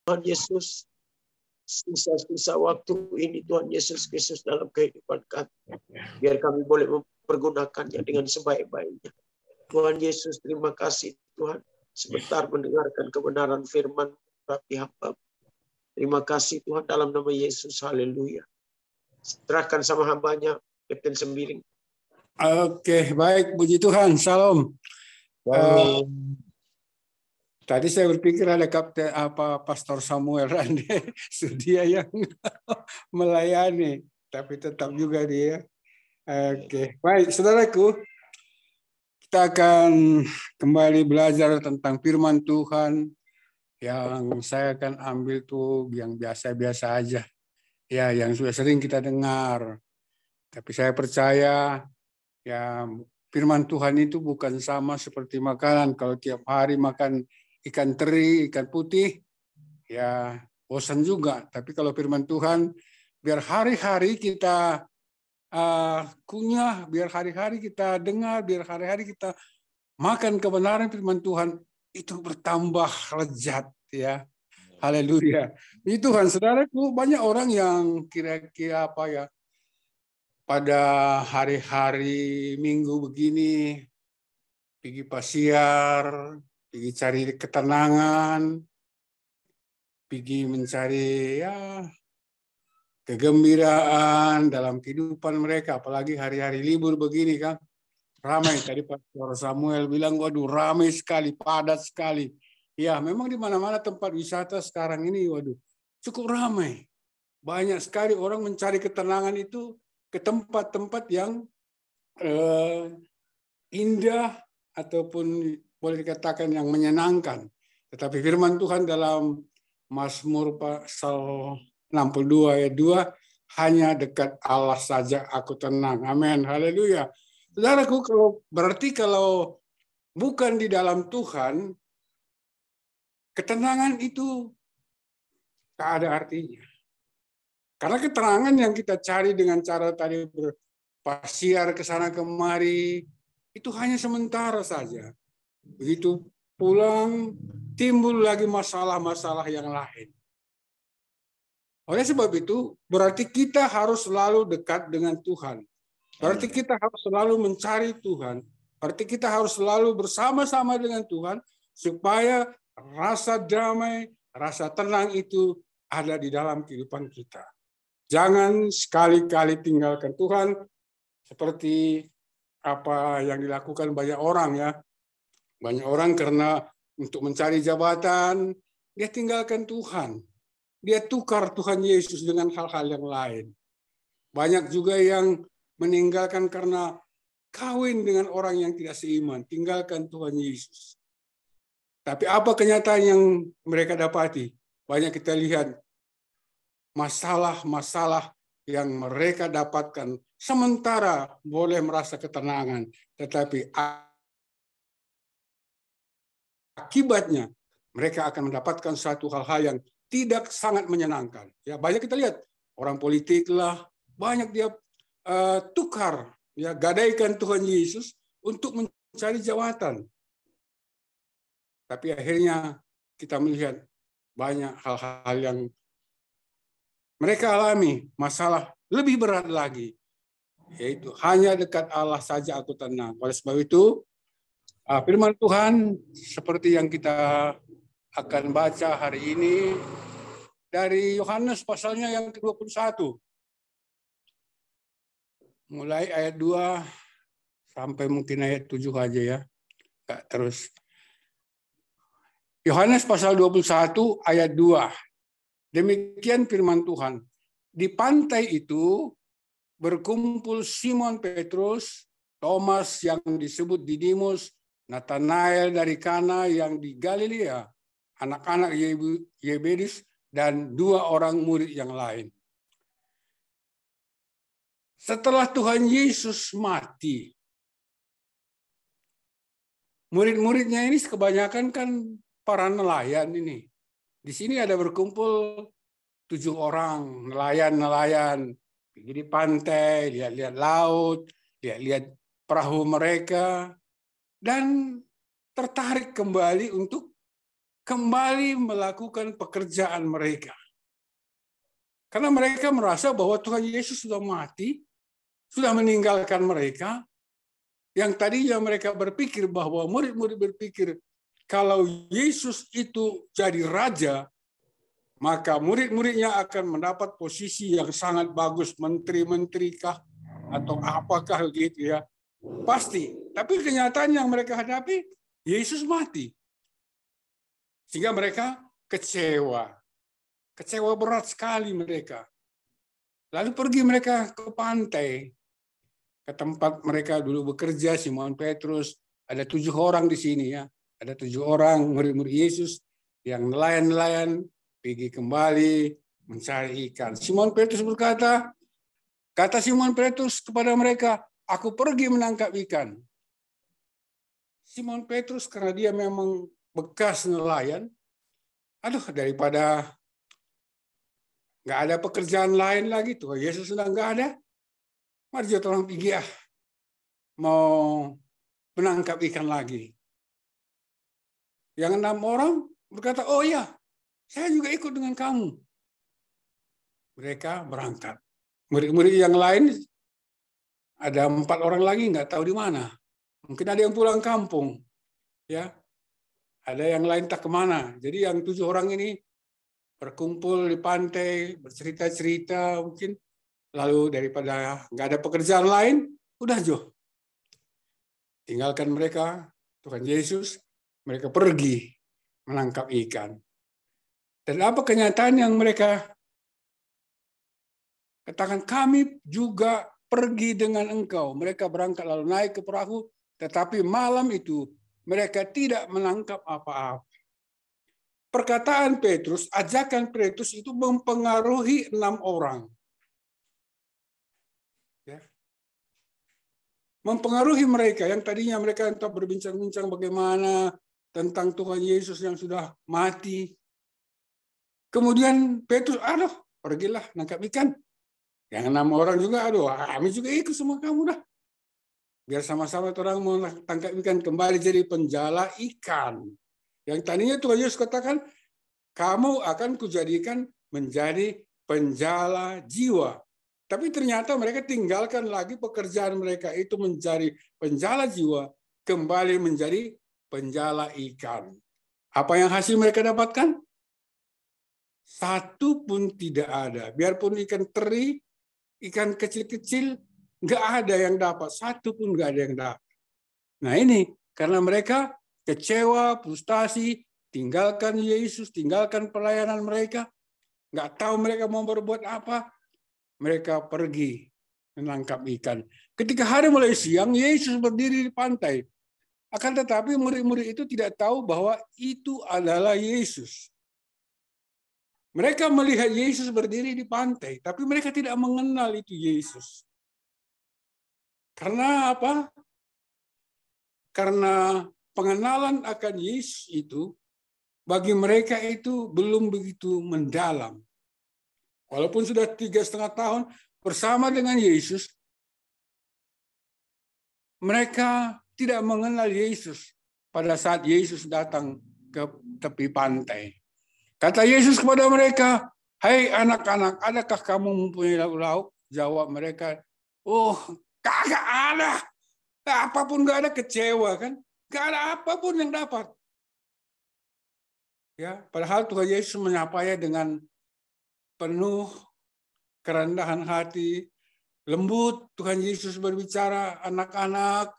Tuhan Yesus, sisa-sisa waktu ini Tuhan Yesus Kristus dalam kehidupan kami. Biar kami boleh mempergunakannya dengan sebaik-baiknya. Tuhan Yesus, terima kasih Tuhan. Sebentar mendengarkan kebenaran firman rapi hamba. Terima kasih Tuhan dalam nama Yesus. Haleluya. Serahkan sama hambanya, Kapten Sembiring. Oke, baik. Puji Tuhan. Salam. Tadi saya berpikir ada Kapten Pastor Samuel Rande dia yang melayani, tapi tetap juga dia. Oke, baik, saudaraku, kita akan kembali belajar tentang Firman Tuhan. Yang saya akan ambil tuh yang biasa-biasa aja, ya, yang sudah sering kita dengar. Tapi saya percaya, ya, Firman Tuhan itu bukan sama seperti makanan. Kalau tiap hari makan ikan teri, ikan putih, ya bosan juga. Tapi kalau firman Tuhan, biar hari-hari kita kunyah, biar hari-hari kita dengar, biar hari-hari kita makan kebenaran firman Tuhan, itu bertambah lezat, ya. Haleluya. Ini Tuhan, saudaraku, banyak orang yang kira-kira apa ya, pada hari-hari Minggu begini, pergi pasiar, pergi cari ketenangan, pergi mencari ya kegembiraan dalam kehidupan mereka, apalagi hari-hari libur begini kan, ramai. Tadi Pastor Samuel bilang, waduh ramai sekali, padat sekali. Ya, memang di mana-mana tempat wisata sekarang ini, waduh, cukup ramai. Banyak sekali orang mencari ketenangan itu ke tempat-tempat yang indah ataupun boleh dikatakan yang menyenangkan. Tetapi firman Tuhan dalam Mazmur pasal 62 ayat 2, hanya dekat Allah saja aku tenang. Amin. Haleluya. Saudaraku, kalau bukan di dalam Tuhan, ketenangan itu tak ada artinya. Karena keterangan yang kita cari dengan cara tadi berpasiar ke sana kemari, itu hanya sementara saja. Begitu pulang, timbul lagi masalah-masalah yang lain. Oleh sebab itu, berarti kita harus selalu dekat dengan Tuhan. Berarti kita harus selalu mencari Tuhan. Berarti kita harus selalu bersama-sama dengan Tuhan, supaya rasa damai, rasa tenang itu ada di dalam kehidupan kita. Jangan sekali-kali tinggalkan Tuhan, seperti apa yang dilakukan banyak orang, ya. Banyak orang karena untuk mencari jabatan, dia tinggalkan Tuhan. Dia tukar Tuhan Yesus dengan hal-hal yang lain. Banyak juga yang meninggalkan karena kawin dengan orang yang tidak seiman, tinggalkan Tuhan Yesus. Tapi apa kenyataan yang mereka dapati? Banyak kita lihat masalah-masalah yang mereka dapatkan, sementara boleh merasa ketenangan, tetapi akibatnya mereka akan mendapatkan satu hal-hal yang tidak sangat menyenangkan. Ya, banyak kita lihat orang politik lah, banyak dia tukar, ya, gadaikan Tuhan Yesus untuk mencari jabatan. Tapi akhirnya kita melihat banyak hal-hal yang mereka alami, masalah lebih berat lagi, yaitu hanya dekat Allah saja aku tenang. Oleh sebab itu, firman Tuhan seperti yang kita akan baca hari ini dari Yohanes pasalnya yang ke-21. Mulai ayat 2 sampai mungkin ayat 7 aja, ya. Enggak terus. Yohanes pasal 21 ayat 2. Demikian firman Tuhan. Di pantai itu berkumpul Simon Petrus, Thomas yang disebut Didimus, Nathanael dari Kana yang di Galilea, anak-anak Yebedis, dan 2 orang murid yang lain. Setelah Tuhan Yesus mati, murid-muridnya ini kebanyakan kan para nelayan ini. Di sini ada berkumpul 7 orang nelayan-nelayan, pergi di pantai, lihat-lihat laut, lihat-lihat perahu mereka, dan tertarik kembali untuk kembali melakukan pekerjaan mereka. Karena mereka merasa bahwa Tuhan Yesus sudah mati, sudah meninggalkan mereka. Yang tadinya mereka berpikir bahwa murid-murid berpikir kalau Yesus itu jadi raja, maka murid-muridnya akan mendapat posisi yang sangat bagus, menteri-menteri kah atau apakah gitu ya. Pasti. Tapi kenyataan yang mereka hadapi, Yesus mati. Sehingga mereka kecewa. Kecewa berat sekali mereka. Lalu pergi mereka ke pantai, ke tempat mereka dulu bekerja, Simon Petrus. Ada 7 orang di sini ya. Ada 7 orang murid-murid Yesus yang nelayan-nelayan pergi kembali mencari ikan. Simon Petrus berkata, kata Simon Petrus kepada mereka, aku pergi menangkap ikan. Simon Petrus karena dia memang bekas nelayan, daripada nggak ada pekerjaan lain lagi, Tuhan Yesus sudah nggak ada, mari kita orang pergi mau menangkap ikan lagi. Yang 6 orang berkata, oh ya, saya juga ikut dengan kamu. Mereka berangkat. Murid-murid yang lain, ada 4 orang lagi nggak tahu di mana. Mungkin ada yang pulang kampung, ya. Ada yang lain tak kemana. Jadi yang 7 orang ini berkumpul di pantai, bercerita-cerita mungkin. Lalu daripada nggak ada pekerjaan lain, udah tinggalkan mereka, Tuhan Yesus, mereka pergi menangkap ikan. Dan apa kenyataan yang mereka katakan, kami juga pergi dengan engkau. Mereka berangkat lalu naik ke perahu, tetapi malam itu mereka tidak menangkap apa-apa. Perkataan Petrus, ajakan Petrus itu mempengaruhi 6 orang. Ya. Mempengaruhi mereka yang tadinya mereka entah berbincang-bincang bagaimana tentang Tuhan Yesus yang sudah mati. Kemudian Petrus, pergilah nangkap ikan. Yang 6 orang juga, kami juga ikut sama kamu dah. Biar sama-sama orang mau tangkap ikan, kembali jadi penjala ikan. Yang tadinya Tuhan Yesus katakan, kamu akan kujadikan menjadi penjala jiwa. Tapi ternyata mereka tinggalkan lagi pekerjaan mereka itu mencari penjala jiwa, kembali menjadi penjala ikan. Apa yang hasil mereka dapatkan? 1 pun tidak ada. Biarpun ikan teri, ikan kecil-kecil, nggak ada yang dapat. 1 pun nggak ada yang dapat. Nah ini, karena mereka kecewa, frustasi, tinggalkan Yesus, tinggalkan pelayanan mereka, nggak tahu mereka mau berbuat apa, mereka pergi menangkap ikan. Ketika hari mulai siang, Yesus berdiri di pantai. Akan tetapi murid-murid itu tidak tahu bahwa itu adalah Yesus. Mereka melihat Yesus berdiri di pantai, tapi mereka tidak mengenal itu Yesus. Karena apa? Karena pengenalan akan Yesus itu bagi mereka itu belum begitu mendalam. Walaupun sudah 3,5 tahun bersama dengan Yesus, mereka tidak mengenal Yesus pada saat Yesus datang ke tepi pantai. Kata Yesus kepada mereka, hai anak-anak, adakah kamu mempunyai lauk? Jawab mereka, oh kagak ada. Apapun nggak ada, kecewa kan? Nggak ada apapun yang dapat. Ya, padahal Tuhan Yesus menyapanya dengan penuh kerendahan hati, lembut. Tuhan Yesus berbicara, anak-anak,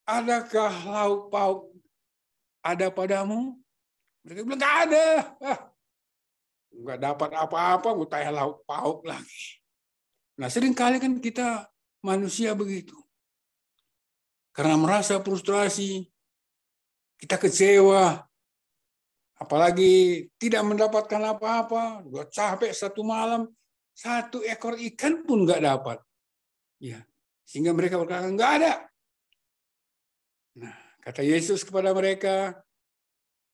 adakah lauk pauk ada padamu? Mereka bilang, nggak ada. Nggak dapat apa-apa, mau tanya lauk pauk lagi. Nah, seringkali kan kita manusia begitu. Karena merasa frustrasi, kita kecewa, apalagi tidak mendapatkan apa-apa, udah capek 1 malam, 1 ekor ikan pun nggak dapat. Ya, sehingga mereka berkata, nggak ada. Nah, kata Yesus kepada mereka,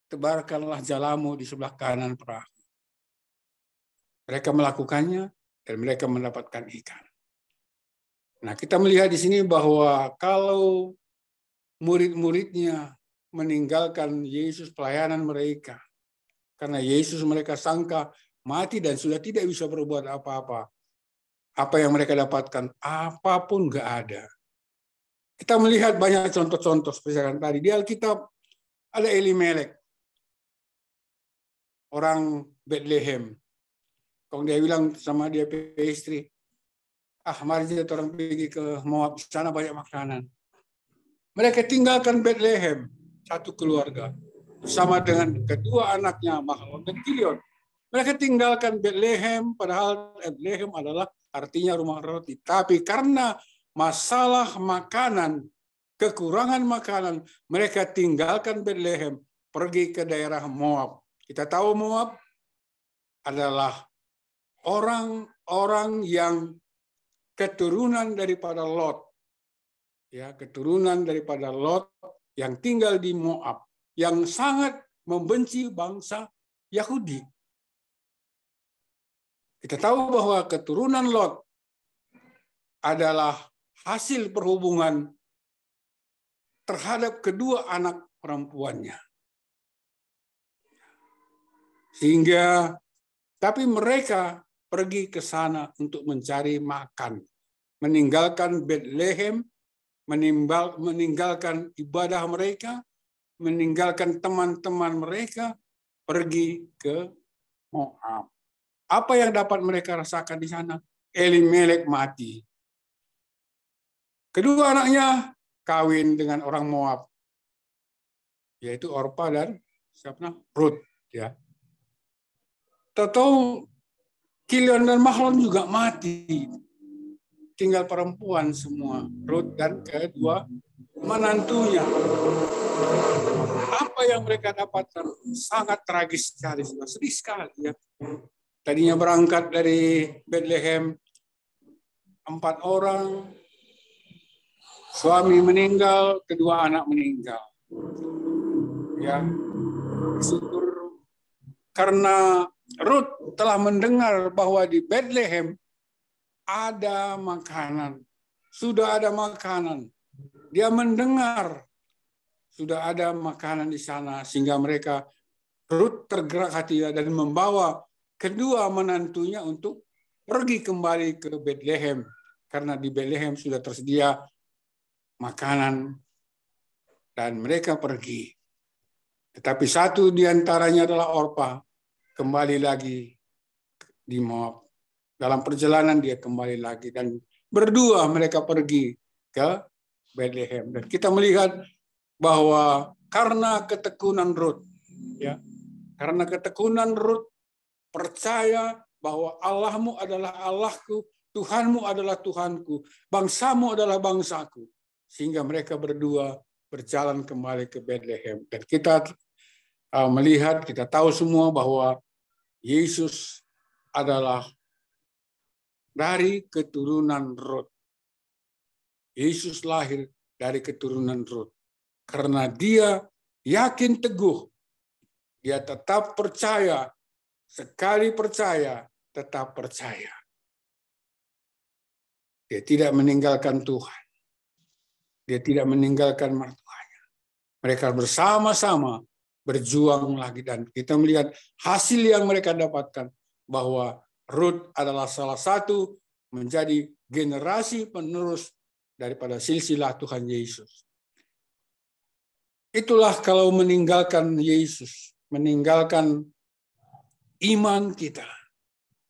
tebarkanlah jalamu di sebelah kanan perahu. Mereka melakukannya dan mereka mendapatkan ikan. Nah, kita melihat di sini bahwa kalau murid-muridnya meninggalkan Yesus pelayanan mereka. Karena Yesus mereka sangka mati dan sudah tidak bisa berbuat apa-apa. Apa yang mereka dapatkan, apapun nggak ada. Kita melihat banyak contoh-contoh seperti yang tadi. Di Alkitab ada Elimelek, orang Bethlehem. Kalau dia bilang sama dia istri, mari kita orang pergi ke Moab, sana banyak makanan. Mereka tinggalkan Bethlehem, satu keluarga, bersama dengan kedua anaknya, Mahlon dan Kilion. Mereka tinggalkan Bethlehem, padahal Bethlehem adalah artinya rumah roti. Tapi karena masalah makanan, kekurangan makanan, mereka tinggalkan Bethlehem, pergi ke daerah Moab. Kita tahu Moab adalah orang-orang yang keturunan daripada Lot. Ya, keturunan daripada Lot yang tinggal di Moab, yang sangat membenci bangsa Yahudi. Kita tahu bahwa keturunan Lot adalah hasil perhubungan terhadap kedua anak perempuannya. Sehingga, tapi mereka pergi ke sana untuk mencari makan. Meninggalkan Bethlehem, meninggalkan ibadah mereka, meninggalkan teman-teman mereka, pergi ke Moab. Apa yang dapat mereka rasakan di sana? Elimelek mati. Kedua anaknya kawin dengan orang Moab, yaitu Orpa dan Rut. Ya. Tahu Kilion dan Mahlon juga mati. Tinggal perempuan semua, Rut dan kedua menantunya. Apa yang mereka dapatkan sangat tragis sekali, sedih sekali. Ya. Tadinya berangkat dari Bethlehem 4 orang, suami meninggal, kedua anak meninggal. Ya, syukur karena Rut telah mendengar bahwa di Bethlehem ada makanan, sudah ada makanan. Dia mendengar sudah ada makanan di sana, sehingga mereka Rut tergerak hatinya dan membawa kedua menantunya untuk pergi kembali ke Bethlehem, karena di Bethlehem sudah tersedia makanan dan mereka pergi. Tetapi satu di antaranya adalah Orpa, kembali lagi di Moab. Dalam perjalanan dia kembali lagi dan berdua mereka pergi ke Bethlehem. Dan kita melihat bahwa karena ketekunan Rut, ya, karena ketekunan Rut percaya bahwa Allahmu adalah Allahku, Tuhanmu adalah Tuhanku, bangsamu adalah bangsaku, sehingga mereka berdua berjalan kembali ke Bethlehem. Dan kita melihat, kita tahu semua bahwa Yesus adalah dari keturunan Rut. Yesus lahir dari keturunan Rut. Karena dia yakin teguh, dia tetap percaya, sekali percaya, tetap percaya. Dia tidak meninggalkan Tuhan. Dia tidak meninggalkan mertuanya. Mereka bersama-sama berjuang lagi. Dan kita melihat hasil yang mereka dapatkan, bahwa Rut adalah salah satu menjadi generasi penerus daripada silsilah Tuhan Yesus. Itulah kalau meninggalkan Yesus, meninggalkan iman kita.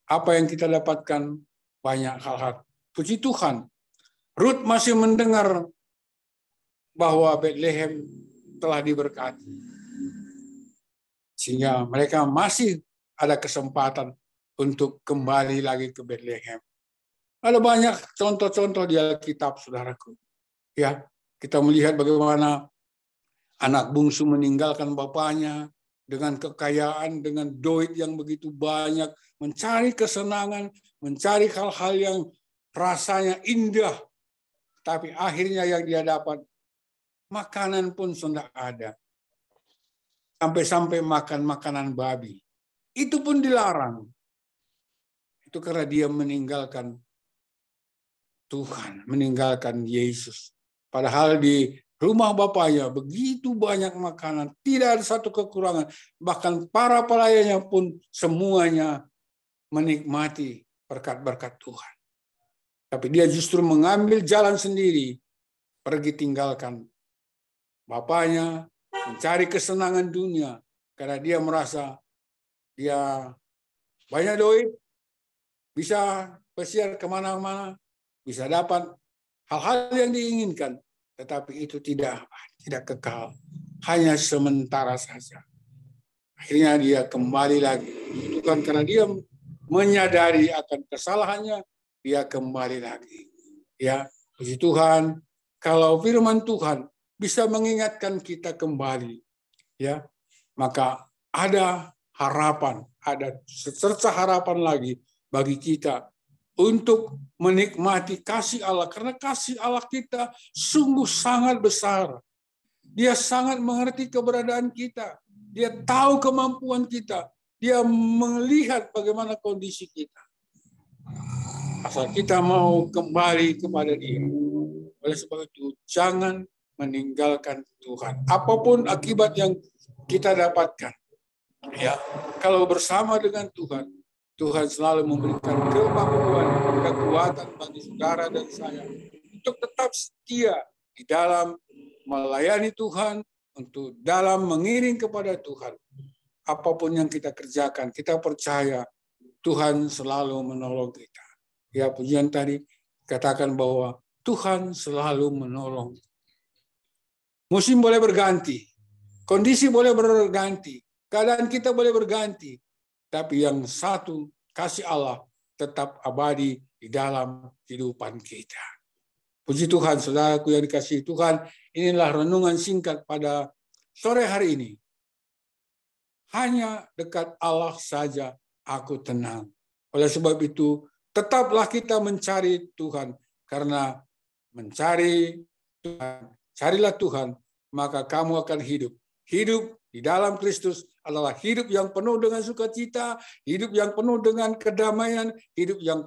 Apa yang kita dapatkan? Banyak hal-hal. Puji Tuhan, Rut masih mendengar bahwa Bethlehem telah diberkati. Sehingga mereka masih ada kesempatan untuk kembali lagi ke Bethlehem. Ada banyak contoh-contoh di Alkitab, saudaraku. Ya, kita melihat bagaimana anak bungsu meninggalkan bapaknya dengan kekayaan, dengan duit yang begitu banyak, mencari kesenangan, mencari hal-hal yang rasanya indah. Tapi akhirnya yang dia dapat, makanan pun sudah ada. Sampai-sampai makan makanan babi. Itu pun dilarang. Itu karena dia meninggalkan Tuhan, meninggalkan Yesus. Padahal di rumah bapaknya begitu banyak makanan, tidak ada satu kekurangan. Bahkan para pelayannya pun semuanya menikmati berkat-berkat Tuhan. Tapi dia justru mengambil jalan sendiri, pergi tinggalkan bapaknya, mencari kesenangan dunia, karena dia merasa dia banyak duit, bisa pesiar kemana-mana, bisa dapat hal-hal yang diinginkan, tetapi itu tidak kekal, hanya sementara saja. Akhirnya dia kembali lagi, bukan karena dia menyadari akan kesalahannya, dia kembali lagi. Ya, puji Tuhan, kalau firman Tuhan bisa mengingatkan kita kembali, ya, maka ada harapan, ada secerca harapan lagi bagi kita untuk menikmati kasih Allah, karena kasih Allah kita sungguh sangat besar. Dia sangat mengerti keberadaan kita, dia tahu kemampuan kita, dia melihat bagaimana kondisi kita. Asal kita mau kembali kepada Dia. Oleh sebab itu, jangan meninggalkan Tuhan. Apapun akibat yang kita dapatkan, ya, kalau bersama dengan Tuhan, Tuhan selalu memberikan kemampuan, kekuatan bagi saudara dan saya untuk tetap setia di dalam melayani Tuhan, untuk dalam mengiring kepada Tuhan. Apapun yang kita kerjakan, kita percaya Tuhan selalu menolong kita. Ya, pujian tadi katakan bahwa Tuhan selalu menolong. Musim boleh berganti, kondisi boleh berganti, keadaan kita boleh berganti, tapi yang satu, kasih Allah tetap abadi di dalam kehidupan kita. Puji Tuhan, saudaraku yang dikasihi Tuhan, inilah renungan singkat pada sore hari ini. Hanya dekat Allah saja aku tenang. Oleh sebab itu, tetaplah kita mencari Tuhan, karena mencari Tuhan, carilah Tuhan, maka kamu akan hidup. Hidup di dalam Kristus adalah hidup yang penuh dengan sukacita, hidup yang penuh dengan kedamaian, hidup yang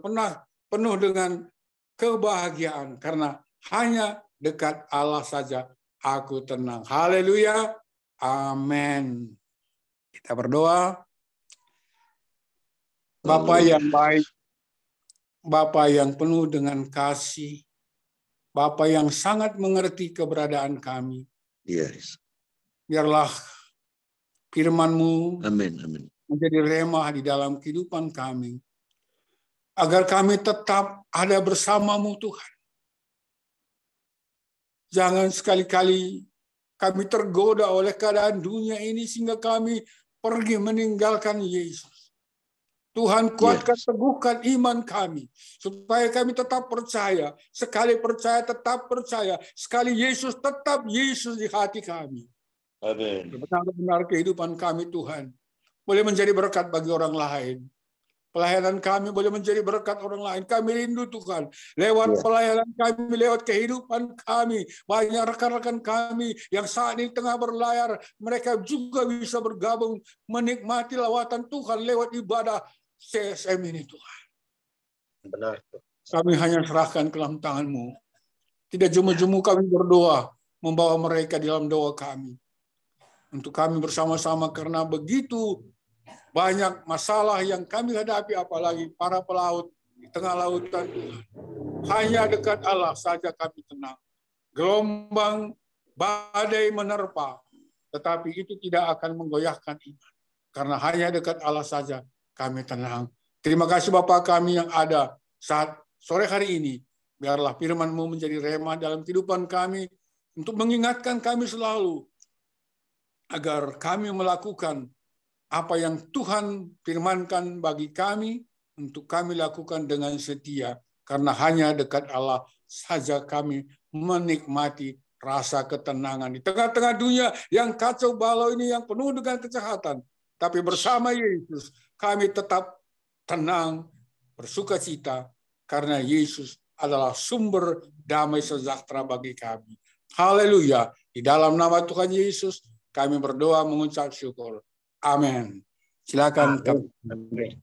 penuh dengan kebahagiaan, karena hanya dekat Allah saja aku tenang. Haleluya. Amin. Kita berdoa. Bapa yang baik, Bapa yang penuh dengan kasih, Bapa yang sangat mengerti keberadaan kami. Yes. Biarlah firman-Mu Amin. menjadi remah di dalam kehidupan kami, agar kami tetap ada bersama-Mu, Tuhan. Jangan sekali-kali kami tergoda oleh keadaan dunia ini sehingga kami pergi meninggalkan Yesus. Tuhan, kuatkan, teguhkan iman kami, supaya kami tetap percaya. Sekali percaya, tetap percaya. Sekali Yesus, tetap Yesus di hati kami. Amin. Benar-benar kehidupan kami, Tuhan, boleh menjadi berkat bagi orang lain. Pelayanan kami boleh menjadi berkat orang lain. Kami rindu, Tuhan, lewat pelayanan kami, lewat kehidupan kami, banyak rekan-rekan kami yang saat ini tengah berlayar, mereka juga bisa bergabung menikmati lawatan Tuhan lewat ibadah CSM ini, Tuhan. Benar. Kami hanya serahkan ke dalam tangan-Mu. Tidak jemu-jemu kami berdoa, membawa mereka di dalam doa kami. Untuk kami bersama-sama, karena begitu banyak masalah yang kami hadapi, apalagi para pelaut di tengah lautan, Tuhan. Hanya dekat Allah saja kami tenang. Gelombang, badai menerpa, tetapi itu tidak akan menggoyahkan iman. Karena hanya dekat Allah saja kami tenang. Terima kasih Bapa kami yang ada saat sore hari ini. Biarlah firman-Mu menjadi remah dalam kehidupan kami, untuk mengingatkan kami selalu, agar kami melakukan apa yang Tuhan firmankan bagi kami, untuk kami lakukan dengan setia. Karena hanya dekat Allah saja kami menikmati rasa ketenangan. Di tengah-tengah dunia yang kacau balau ini, yang penuh dengan kejahatan. Tapi bersama Yesus, kami tetap tenang, bersukacita, karena Yesus adalah sumber damai sejahtera bagi kami. Haleluya. Di dalam nama Tuhan Yesus, kami berdoa mengucap syukur. Amin. Silakan. Haleluya.